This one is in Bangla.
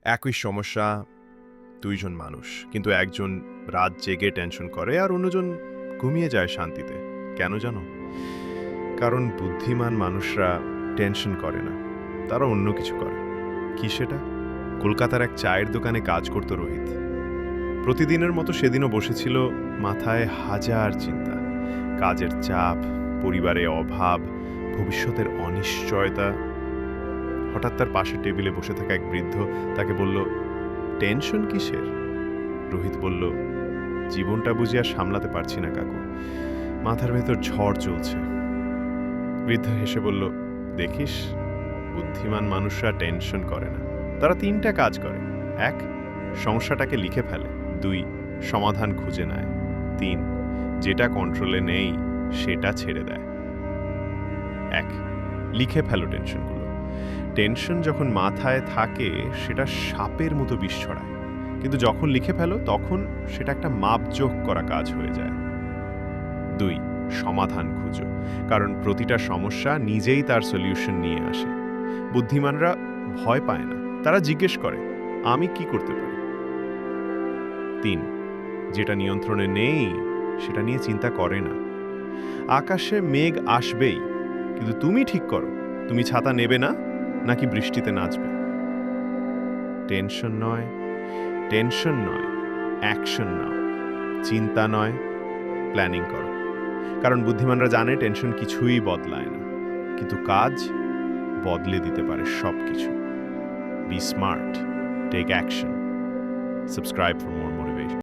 একই সমস্যা, দুইজন মানুষ, কিন্তু একজন রাত জেগে টেনশন করে আর অন্যজন ঘুমিয়ে যায় শান্তিতে। কেন জানো? কারণ বুদ্ধিমান মানুষরা টেনশন করে না, তারা অন্য কিছু করে। কি সেটা? কলকাতার এক চায়ের দোকানে কাজ করত রোহিত। প্রতিদিনের মতো সেদিনও বসেছিল, মাথায় হাজার চিন্তা। কাজের চাপ, পরিবারে অভাব, ভবিষ্যতের অনিশ্চয়তা। হঠাৎ তার পাশের টেবিলে বসে থাকা এক বৃদ্ধ তাকে বলল, টেনশন কিসের? রোহিত বলল, জীবনটা বুঝি আর সামলাতে পারছি না কাকু, মাথার ভেতর ঝড় চলছে। বৃদ্ধ হেসে বলল, দেখিস, বুদ্ধিমান মানুষরা টেনশন করে না, তারা তিনটা কাজ করে। এক, সমস্যাটাকে লিখে ফেলে। দুই, সমাধান খুঁজে নেয়। তিন, যেটা কন্ট্রোলে নেই সেটা ছেড়ে দেয়। এক, লিখে ফেলো টেনশনগুলো। টেনশন যখন মাথায় থাকে সেটা সাপের মতো বিষ ছড়ায়, কিন্তু যখন লিখে ফেলো তখন সেটা একটা মাপজোক করা কাজ হয়ে যায়। দুই, সমাধান খুঁজো, কারণ প্রতিটা সমস্যা নিজেই তার সলিউশন নিয়ে আসে। বুদ্ধিমানরা ভয় পায় না, তারা জিজ্ঞেস করে, আমি কি করতে পারি? তিন, যেটা নিয়ন্ত্রণে নেই সেটা নিয়ে চিন্তা করে না। আকাশে মেঘ আসবেই, কিন্তু তুমি ঠিক করো, তুমি ছাতা নেবে না নাকি বৃষ্টিতে নাচবে। টেনশন নয়, টেনশন নয়, অ্যাকশন নাও। চিন্তা নয়, প্ল্যানিং করো। কারণ বুদ্ধিমানরা জানে টেনশন কিছুই বদলায় না, কিন্তু কাজ বদলে দিতে পারে সব কিছু। Be smart, take action. Subscribe for more motivation.